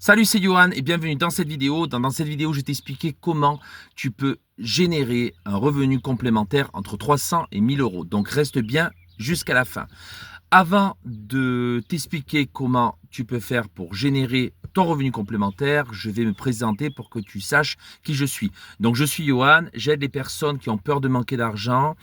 Salut, c'est Johan et bienvenue dans cette vidéo. Dans cette vidéo, je vais t'expliquer comment tu peux générer un revenu complémentaire entre 300 et 1000 euros. Donc reste bien jusqu'à la fin. Avant de t'expliquer comment tu peux faire pour générer ton revenu complémentaire, je vais me présenter pour que tu saches qui je suis. Donc je suis Johan, j'aide les personnes qui ont peur de manquer d'argent,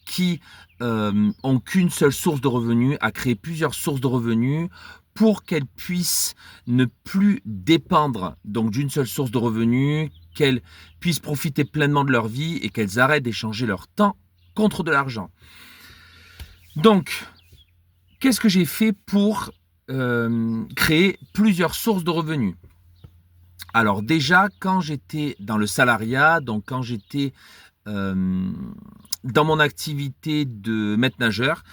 qui ont qu'une seule source de revenus, à créer plusieurs sources de revenus pour qu'elles puissent ne plus dépendre donc d'une seule source de revenus, qu'elles puissent profiter pleinement de leur vie et qu'elles arrêtent d'échanger leur temps contre de l'argent. Donc, qu'est-ce que j'ai fait pour créer plusieurs sources de revenus? Alors déjà, quand j'étais dans le salariat, donc quand j'étais dans mon activité de maître nageur,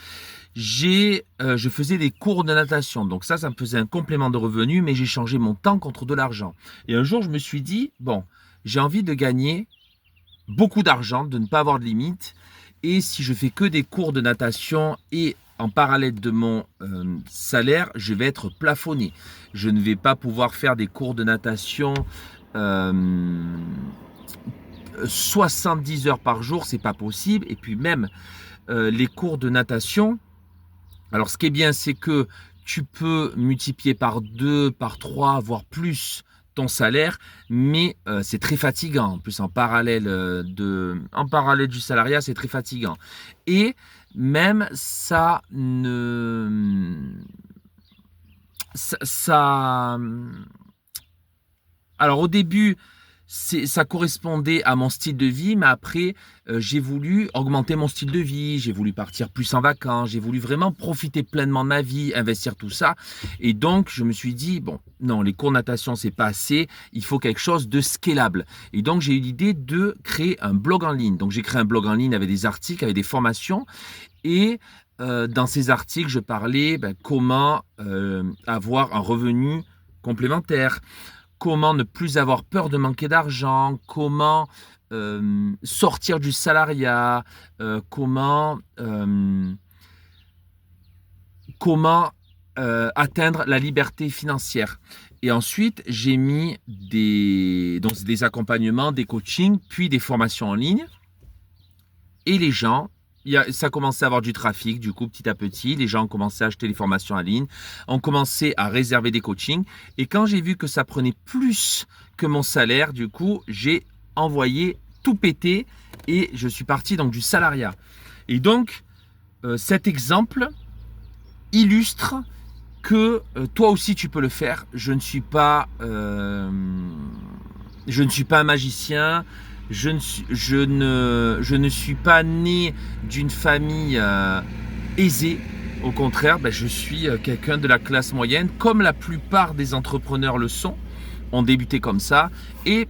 je faisais des cours de natation. Donc ça me faisait un complément de revenu, mais j'ai changé mon temps contre de l'argent. Et un jour, je me suis dit, bon, j'ai envie de gagner beaucoup d'argent, de ne pas avoir de limite. Et si je fais que des cours de natation et en parallèle de mon salaire, je vais être plafonné. Je ne vais pas pouvoir faire des cours de natation 70 heures par jour, c'est pas possible. Et puis même les cours de natation, alors ce qui est bien, c'est que tu peux multiplier par 2, par 3, voire plus ton salaire, mais c'est très fatigant. En plus, en parallèle du salariat, c'est très fatigant. Et même ça ne... Alors au début, ça correspondait à mon style de vie, mais après, j'ai voulu augmenter mon style de vie, j'ai voulu partir plus en vacances, j'ai voulu vraiment profiter pleinement de ma vie, investir tout ça. Et donc, je me suis dit, bon, non, les cours de natation, c'est pas assez, il faut quelque chose de scalable. Et donc, j'ai eu l'idée de créer un blog en ligne. Donc, j'ai créé un blog en ligne avec des articles, avec des formations. Et dans ces articles, je parlais comment avoir un revenu complémentaire, comment ne plus avoir peur de manquer d'argent, comment sortir du salariat, comment atteindre la liberté financière. Et ensuite, j'ai mis des accompagnements, des coachings, puis des formations en ligne. Et les gens, ça commençait à avoir du trafic, du coup, petit à petit, les gens ont commencé à acheter les formations en ligne, ont commencé à réserver des coachings. Et quand j'ai vu que ça prenait plus que mon salaire, du coup, j'ai envoyé tout péter et je suis parti donc du salariat. Et donc, cet exemple illustre que toi aussi tu peux le faire. Je ne suis pas un magicien. Je ne suis pas né d'une famille aisée. Au contraire, je suis quelqu'un de la classe moyenne, comme la plupart des entrepreneurs le sont, ont débuté comme ça. Et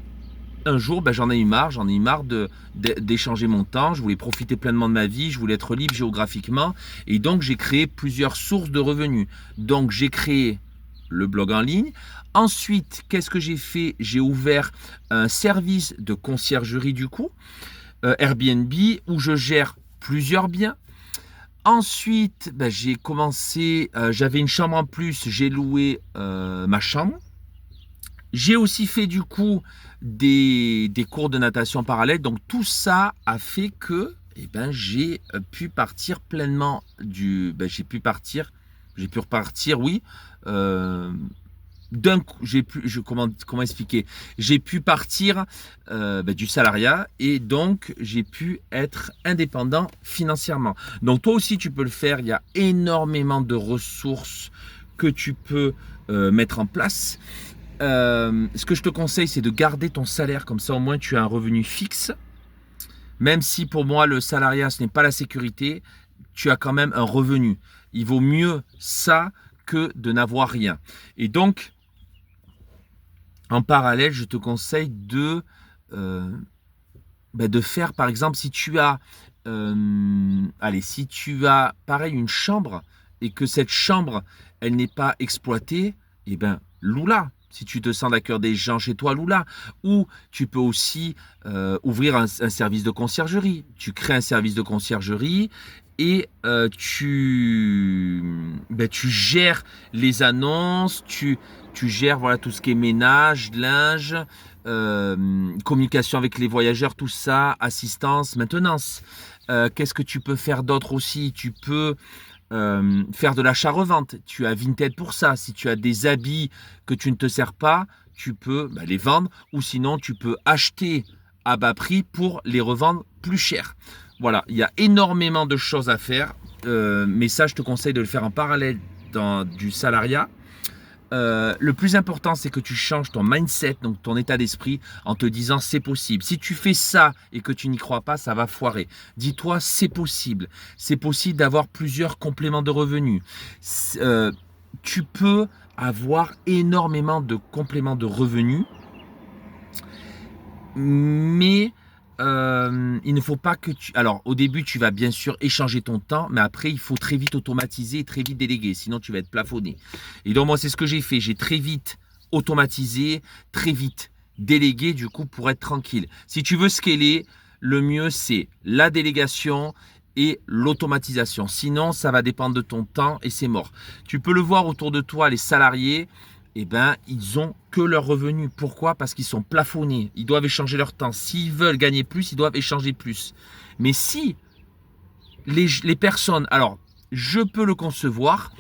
un jour, j'en ai eu marre d'échanger mon temps. Je voulais profiter pleinement de ma vie, je voulais être libre géographiquement. Et donc, j'ai créé plusieurs sources de revenus. Donc, j'ai créé le blog en ligne. Ensuite, qu'est-ce que j'ai fait? J'ai ouvert un service de conciergerie du coup, Airbnb, où je gère plusieurs biens. Ensuite, j'ai commencé, j'avais une chambre en plus, j'ai loué ma chambre. J'ai aussi fait du coup des cours de natation parallèles. Donc tout ça a fait que j'ai pu partir pleinement j'ai pu repartir, oui. Comment expliquer? J'ai pu partir du salariat et donc j'ai pu être indépendant financièrement. Donc toi aussi tu peux le faire. Il y a énormément de ressources que tu peux mettre en place. Ce que je te conseille, c'est de garder ton salaire, comme ça au moins tu as un revenu fixe. Même si pour moi le salariat ce n'est pas la sécurité, tu as quand même un revenu. Il vaut mieux ça que de n'avoir rien. Et donc, en parallèle, je te conseille de faire, par exemple, si tu as pareil une chambre et que cette chambre elle n'est pas exploitée, loue-la. Si tu te sens d'accueillir des gens chez toi, loue-la. Ou tu peux aussi ouvrir un service de conciergerie. Tu crées un service de conciergerie et tu gères les annonces, tu gères voilà, tout ce qui est ménage, linge, communication avec les voyageurs, tout ça, assistance, maintenance. Qu'est-ce que tu peux faire d'autre aussi? Tu peux faire de l'achat-revente. Tu as Vinted pour ça. Si tu as des habits que tu ne te sers pas, tu peux les vendre ou sinon tu peux acheter à bas prix pour les revendre plus cher. Voilà, il y a énormément de choses à faire, mais ça je te conseille de le faire en parallèle du salariat. Le plus important, c'est que tu changes ton mindset, donc ton état d'esprit, en te disant c'est possible. Si tu fais ça et que tu n'y crois pas, ça va foirer. Dis-toi c'est possible. C'est possible d'avoir plusieurs compléments de revenus. Tu peux avoir énormément de compléments de revenus, mais il ne faut pas que tu... Alors, au début, tu vas bien sûr échanger ton temps, mais après, il faut très vite automatiser et très vite déléguer, sinon tu vas être plafonné. Et donc, moi, c'est ce que j'ai fait. J'ai très vite automatisé, très vite délégué, du coup, pour être tranquille. Si tu veux scaler, le mieux, c'est la délégation et l'automatisation. Sinon, ça va dépendre de ton temps et c'est mort. Tu peux le voir autour de toi, les salariés, ils ont que leurs revenus. Pourquoi? Parce qu'ils sont plafonnés. Ils doivent échanger leur temps. S'ils veulent gagner plus, ils doivent échanger plus. Mais si les personnes... Alors, je peux le concevoir.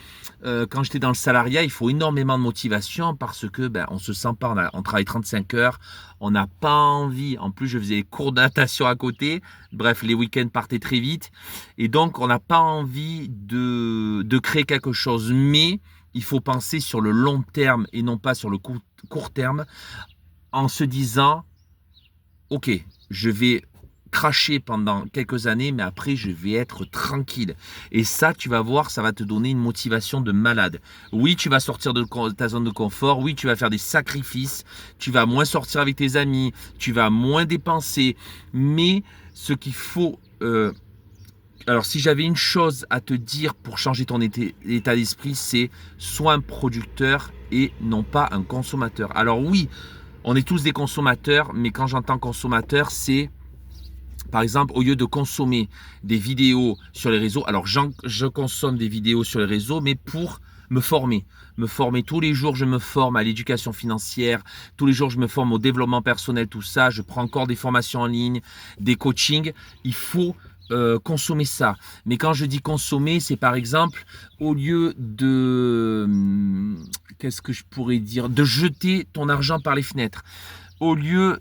Quand j'étais dans le salariat, il faut énormément de motivation parce que on se sent pas, on travaille 35 heures, on n'a pas envie. En plus, je faisais des cours de natation à côté. Bref, les week-ends partaient très vite. Et donc, on n'a pas envie de créer quelque chose. Mais il faut penser sur le long terme et non pas sur le court terme en se disant ok, je vais cracher pendant quelques années, mais après je vais être tranquille. Et ça, tu vas voir, ça va te donner une motivation de malade. Oui, tu vas sortir de ta zone de confort, oui, tu vas faire des sacrifices, tu vas moins sortir avec tes amis, tu vas moins dépenser, mais ce qu'il faut... alors, si j'avais une chose à te dire pour changer ton état d'esprit, c'est sois un producteur et non pas un consommateur. Alors oui, on est tous des consommateurs, mais quand j'entends consommateur, c'est par exemple, au lieu de consommer des vidéos sur les réseaux, alors je consomme des vidéos sur les réseaux, mais pour me former. Me former tous les jours, je me forme à l'éducation financière, tous les jours je me forme au développement personnel, tout ça, je prends encore des formations en ligne, des coachings. Il faut consommer ça. Mais quand je dis consommer, c'est par exemple, au lieu de, qu'est-ce que je pourrais dire, de jeter ton argent par les fenêtres, au lieu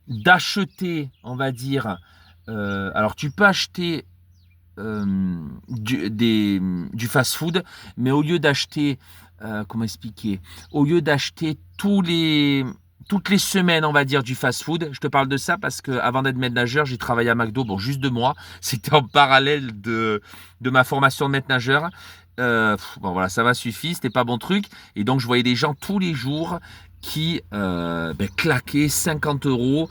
d'acheter, on va dire, alors tu peux acheter du fast-food, mais au lieu d'acheter, comment expliquer, au lieu d'acheter toutes les semaines, on va dire, du fast-food. Je te parle de ça parce que avant d'être maître nageur, j'ai travaillé à McDo, bon, juste 2 mois. C'était en parallèle de ma formation de maître nageur. Bon, voilà, ça m'a suffi, c'était pas bon truc. Et donc, je voyais des gens tous les jours qui claquaient 50 €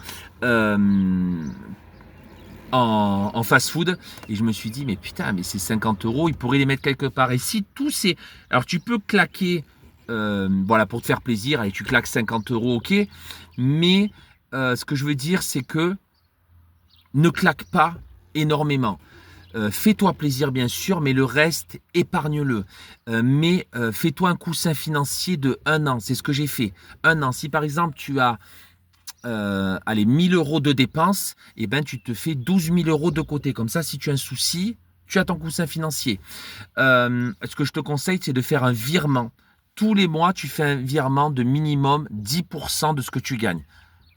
en fast-food. Et je me suis dit, mais putain, mais ces 50 €, ils pourraient les mettre quelque part. Et si tous ces... Alors, tu peux claquer... voilà, pour te faire plaisir, et tu claques 50 €, ok. Mais ce que je veux dire, c'est que ne claque pas énormément. Fais-toi plaisir, bien sûr, mais le reste, épargne-le. Mais fais-toi un coussin financier de 1 an. C'est ce que j'ai fait. 1 an. Si par exemple, tu as 1000 € de dépenses, tu te fais 12 000 € de côté. Comme ça, si tu as un souci, tu as ton coussin financier. Ce que je te conseille, c'est de faire un virement. Tous les mois, tu fais un virement de minimum 10% de ce que tu gagnes.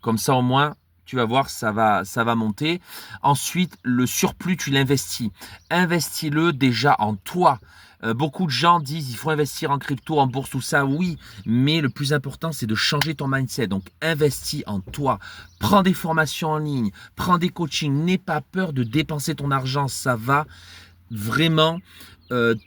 Comme ça, au moins, tu vas voir, ça va monter. Ensuite, le surplus, tu l'investis. Investis-le déjà en toi. Beaucoup de gens disent il faut investir en crypto, en bourse, tout ça. Oui, mais le plus important, c'est de changer ton mindset. Donc, investis en toi. Prends des formations en ligne. Prends des coachings. N'aie pas peur de dépenser ton argent. Ça va vraiment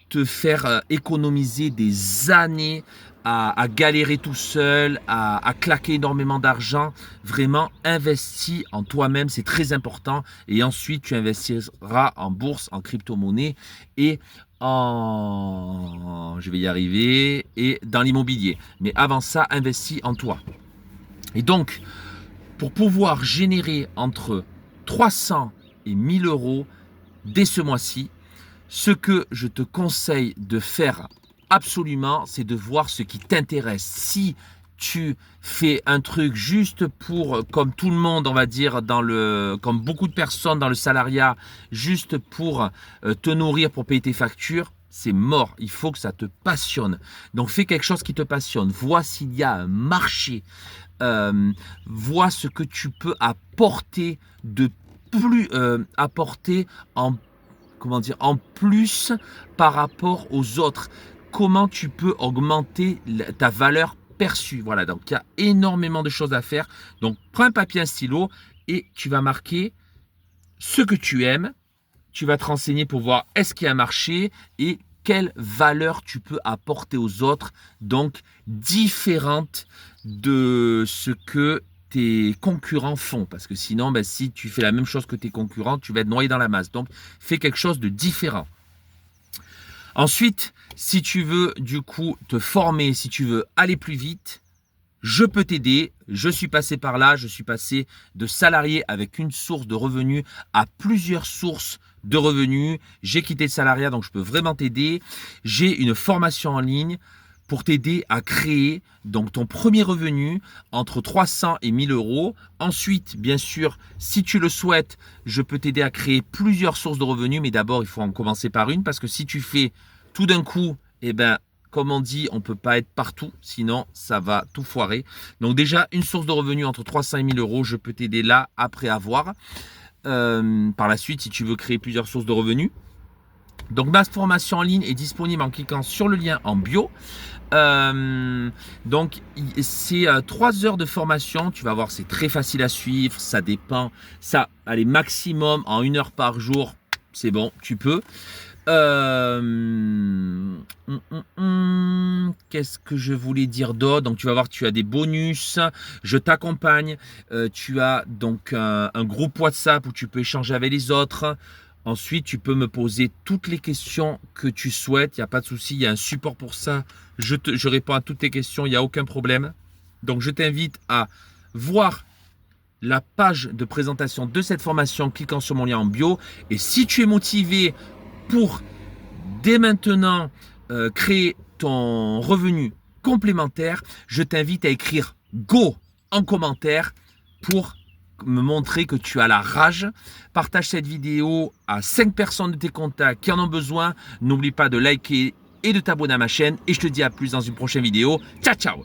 te faire économiser des années à galérer tout seul, à claquer énormément d'argent. Vraiment, investis en toi-même, c'est très important. Et ensuite, tu investiras en bourse, en crypto-monnaie et je vais y arriver, et dans l'immobilier. Mais avant ça, investis en toi. Et donc, pour pouvoir générer entre 300 et 1000 €, dès ce mois-ci. Ce que je te conseille de faire absolument, c'est de voir ce qui t'intéresse. Si tu fais un truc juste pour, comme tout le monde, on va dire, comme beaucoup de personnes dans le salariat, juste pour te nourrir, pour payer tes factures, c'est mort. Il faut que ça te passionne. Donc fais quelque chose qui te passionne. Vois s'il y a un marché. Vois ce que tu peux apporter de plus, apporter en plus par rapport aux autres. Comment tu peux augmenter ta valeur perçue. Voilà, donc il y a énormément de choses à faire. Donc prends un papier, un stylo et tu vas marquer ce que tu aimes. Tu vas te renseigner pour voir est-ce qu'il y a un marché et quelle valeur tu peux apporter aux autres. Donc différente de ce que tes concurrents font, parce que sinon, si tu fais la même chose que tes concurrents, tu vas être noyé dans la masse. Donc, fais quelque chose de différent. Ensuite, si tu veux du coup te former, si tu veux aller plus vite, je peux t'aider. Je suis passé par là, je suis passé de salarié avec une source de revenus à plusieurs sources de revenus. J'ai quitté le salariat, donc je peux vraiment t'aider. J'ai une formation en ligne pour t'aider à créer donc ton premier revenu entre 300 et 1000 euros. Ensuite, bien sûr, si tu le souhaites, je peux t'aider à créer plusieurs sources de revenus, mais d'abord, il faut en commencer par une, parce que si tu fais tout d'un coup, comme on dit, on ne peut pas être partout, sinon ça va tout foirer. Donc déjà, une source de revenus entre 300 et 1000 euros, je peux t'aider là après avoir. Par la suite, si tu veux créer plusieurs sources de revenus. Donc ma formation en ligne est disponible en cliquant sur le lien en bio. Donc c'est 3 heures de formation. Tu vas voir, c'est très facile à suivre. Ça dépend. Ça, allez, maximum en 1 heure par jour. C'est bon, tu peux. Qu'est-ce que je voulais dire d'autre? Donc tu vas voir, tu as des bonus, je t'accompagne, tu as donc un groupe WhatsApp où tu peux échanger avec les autres. Ensuite, tu peux me poser toutes les questions que tu souhaites, il n'y a pas de souci, il y a un support pour ça. Je réponds à toutes tes questions, il n'y a aucun problème. Donc je t'invite à voir la page de présentation de cette formation en cliquant sur mon lien en bio. Et si tu es motivé pour dès maintenant créer ton revenu complémentaire, je t'invite à écrire Go en commentaire pour me montrer que tu as la rage. Partage cette vidéo à 5 personnes de tes contacts qui en ont besoin. N'oublie pas de liker et de t'abonner à ma chaîne. Et je te dis à plus dans une prochaine vidéo. Ciao, ciao!